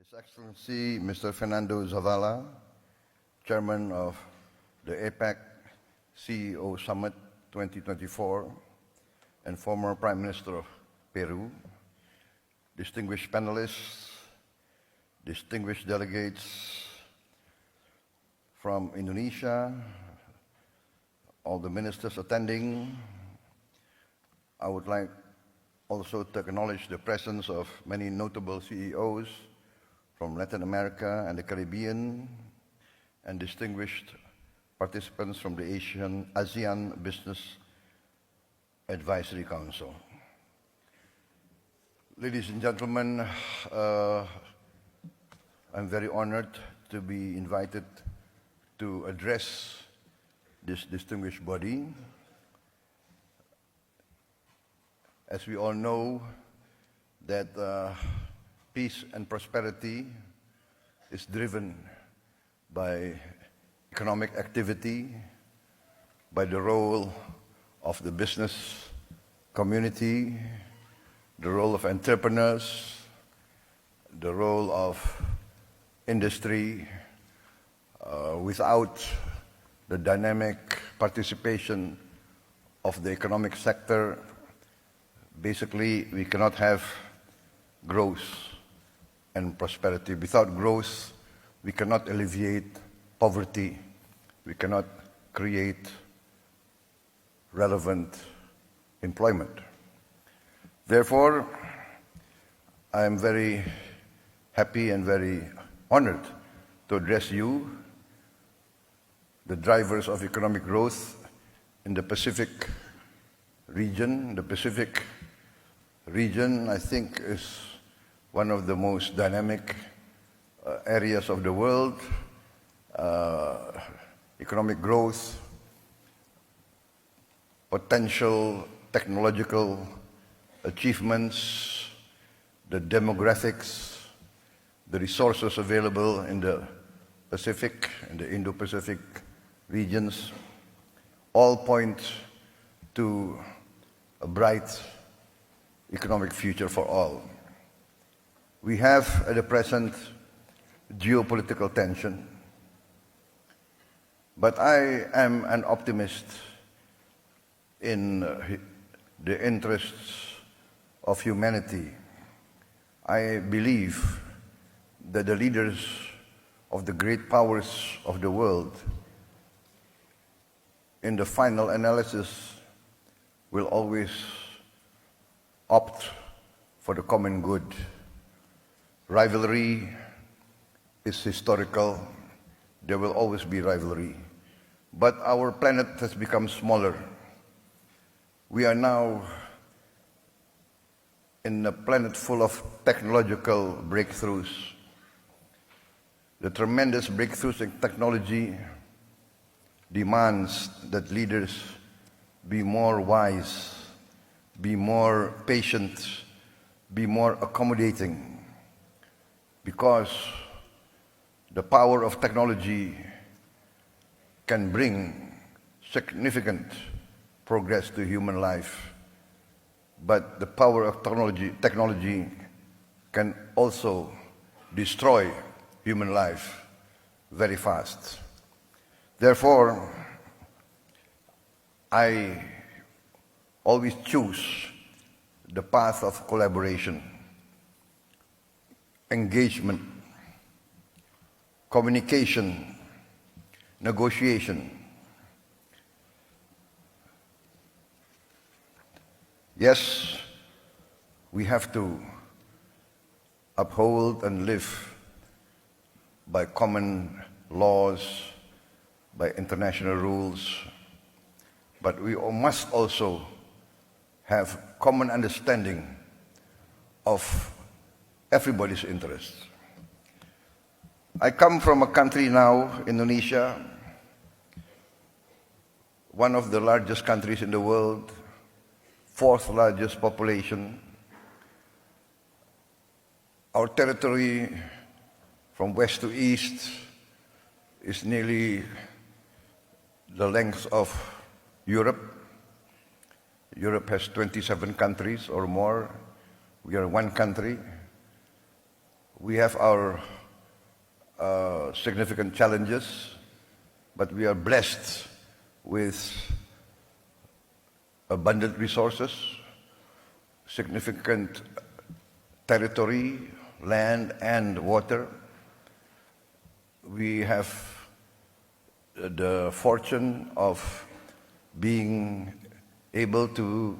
His Excellency Mr. Fernando Zavala, Chairman of the APEC CEO Summit 2024 and former Prime Minister of Peru, distinguished panelists, distinguished delegates from Indonesia, all the ministers attending. I would like also to acknowledge the presence of many notable CEOs from Latin America and the Caribbean, and distinguished participants from the ASEAN Business Advisory Council. Ladies and gentlemen, I'm very honored to be invited to address this distinguished body. As we all know, that peace and prosperity is driven by economic activity, by the role of the business community, the role of entrepreneurs, the role of industry. Without the dynamic participation of the economic sector, basically we cannot have growth and prosperity. Without growth, we cannot alleviate poverty. We cannot create relevant employment. Therefore, I am very happy and very honored to address you, the drivers of economic growth in the Pacific region. The Pacific region, I think, is one of the most dynamic areas of the world. Economic growth, potential technological achievements, the demographics, the resources available in the Pacific and the Indo-Pacific regions all point to a bright economic future for all. We have at the present geopolitical tension, but I am an optimist in the interests of humanity. I believe that the leaders of the great powers of the world, in the final analysis, will always opt for the common good. Rivalry is historical. There will always be rivalry. But our planet has become smaller. We are now in a planet full of technological breakthroughs. The tremendous breakthroughs in technology demands that leaders be more wise, be more patient, be more accommodating, because the power of technology can bring significant progress to human life, but the power of technology can also destroy human life very fast. Therefore, I always choose the path of collaboration, engagement, communication, negotiation. Yes, we have to uphold and live by common laws, by international rules, but we must also have common understanding of everybody's interests. I come from a country now, Indonesia, one of the largest countries in the world, fourth largest population. Our territory from west to east is nearly the length of Europe. Europe has 27 countries or more. We are one country. We have our significant challenges, but we are blessed with abundant resources, significant territory, land and water. We have the fortune of being able to,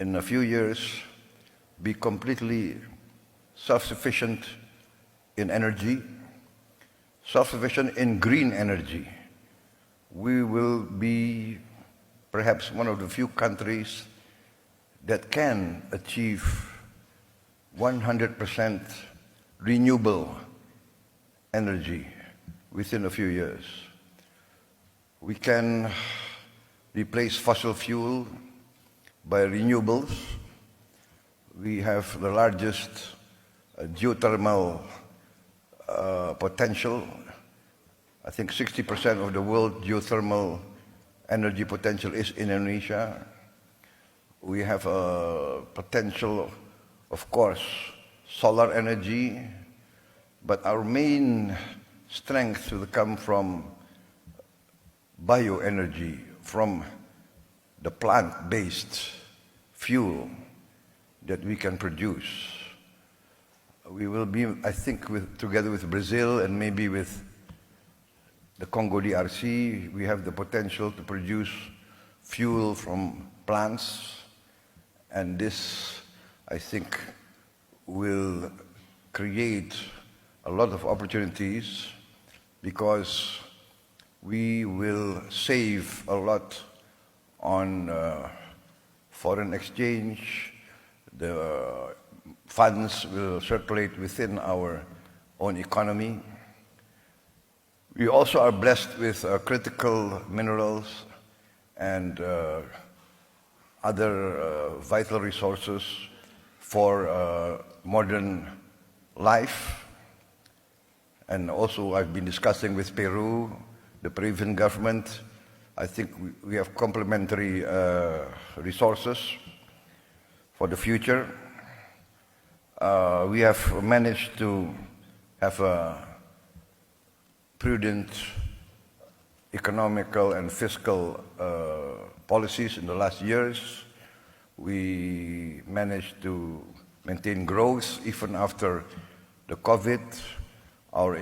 in a few years, be completely self-sufficient in energy, self-sufficient in green energy. We will be perhaps one of the few countries that can achieve 100% renewable energy within a few years. We can replace fossil fuel by renewables. We have the largest geothermal potential. I think 60% of the world geothermal energy potential is in Indonesia. We have a potential, of course, solar energy, but our main strength will come from bioenergy, from the plant-based fuel that we can produce. We will be, I think, together with Brazil and maybe with the Congo DRC, we have the potential to produce fuel from plants, and this, I think, will create a lot of opportunities because we will save a lot on foreign exchange. The funds will circulate within our own economy. We also are blessed with critical minerals and other vital resources for modern life. And also I've been discussing with Peru, the Peruvian government. I think we have complementary resources for the future. We have managed to have a prudent economical and fiscal policies in the last years. We managed to maintain growth even after the COVID. Our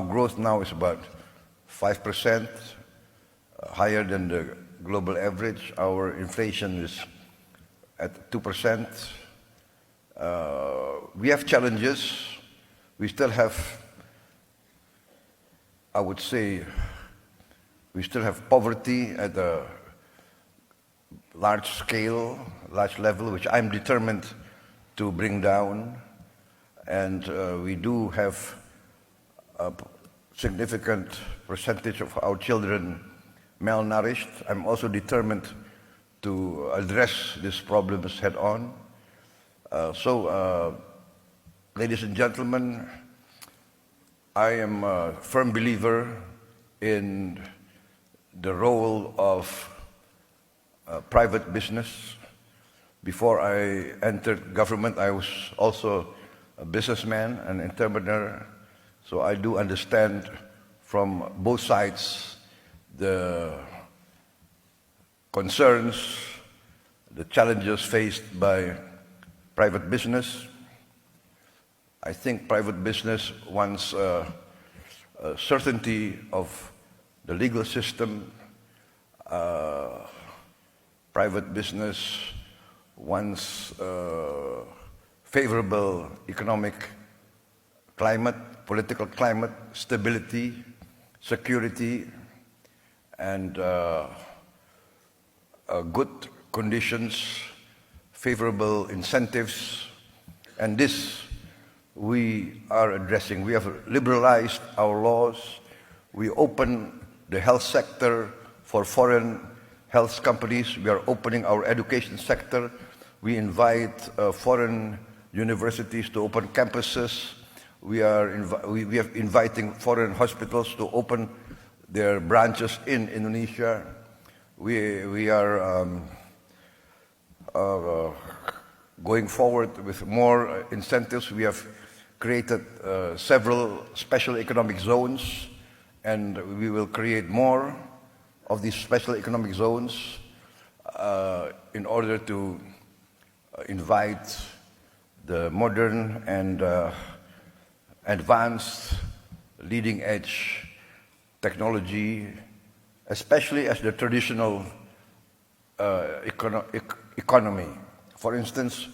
growth now is about 5%, higher than the global average. Our inflation is at 2%. We have challenges. We still have, I would say, we still have poverty at a large scale, large level, which I'm determined to bring down. And we do have a significant percentage of our children malnourished. I'm also determined to address these problems head on. Ladies and gentlemen, I am a firm believer in the role of private business. Before I entered government, I was also a businessman, an entrepreneur, so I do understand from both sides the concerns, the challenges faced by private business. I think private business wants certainty of the legal system. Private business wants favorable economic climate, political climate, stability, security, and good conditions, favorable incentives, and this we are addressing. We have liberalized our laws. We open the health sector for foreign health companies. We are opening our education sector. We invite foreign universities to open campuses. We are inviting foreign hospitals to open their branches in Indonesia. We are going forward with more incentives. We have created several special economic zones, and we will create more of these special economic zones in order to invite the modern and advanced leading-edge technology, especially as the traditional economy. For instance,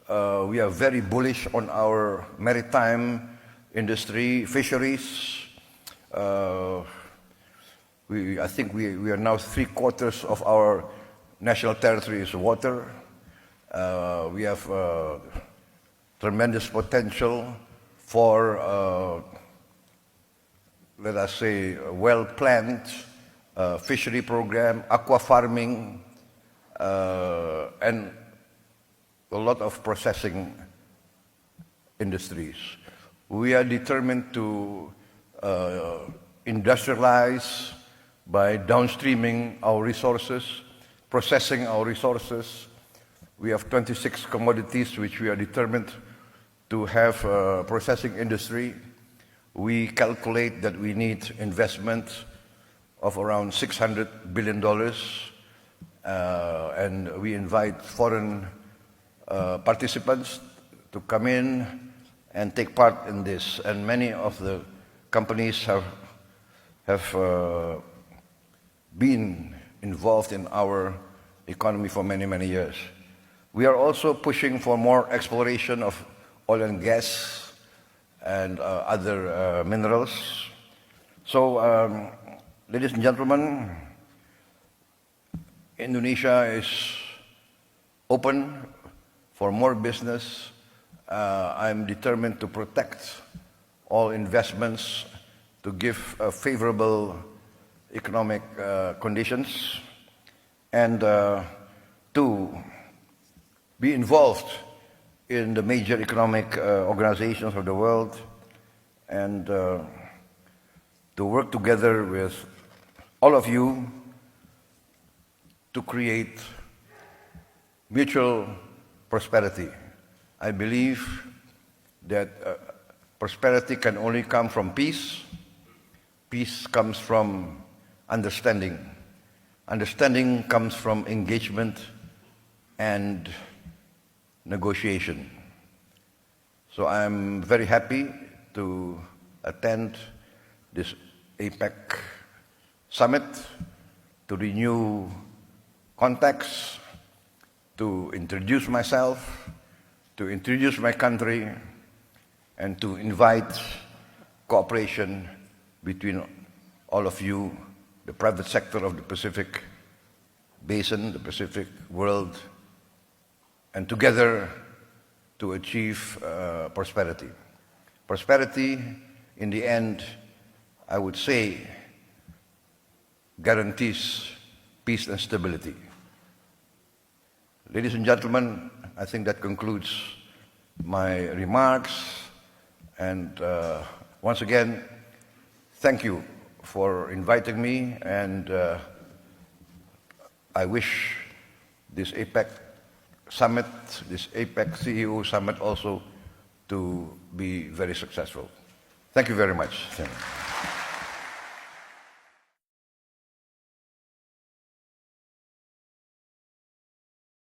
we are very bullish on our maritime industry, fisheries. I think we are now 3/4 of our national territory is water. We have tremendous potential for, let us say, a well-planned fishery program, aqua farming, and a lot of processing industries. We are determined to industrialize by downstreaming our resources, processing our resources. We have 26 commodities which we are determined to have a processing industry. We calculate that we need investment of around $600 billion, and we invite foreign participants to come in and take part in this. And many of the companies have been involved in our economy for many, many years. We are also pushing for more exploration of oil and gas and other minerals. So, ladies and gentlemen, Indonesia is open for more business. I'm determined to protect all investments, to give favorable economic conditions, and to be involved in the major economic organizations of the world, and to work together with all of you to create mutual prosperity. I believe that prosperity can only come from peace. Peace comes from understanding. Understanding comes from engagement and negotiation. So I'm very happy to attend this APEC summit, to renew contacts, to introduce myself, to introduce my country, and to invite cooperation between all of you, the private sector of the Pacific Basin, the Pacific world, and together to achieve prosperity. Prosperity, in the end, I would say, guarantees peace and stability. Ladies and gentlemen, I think that concludes my remarks. And once again, thank you for inviting me, and I wish this APEC summit, this APEC CEO summit also to be very successful. Thank you very much.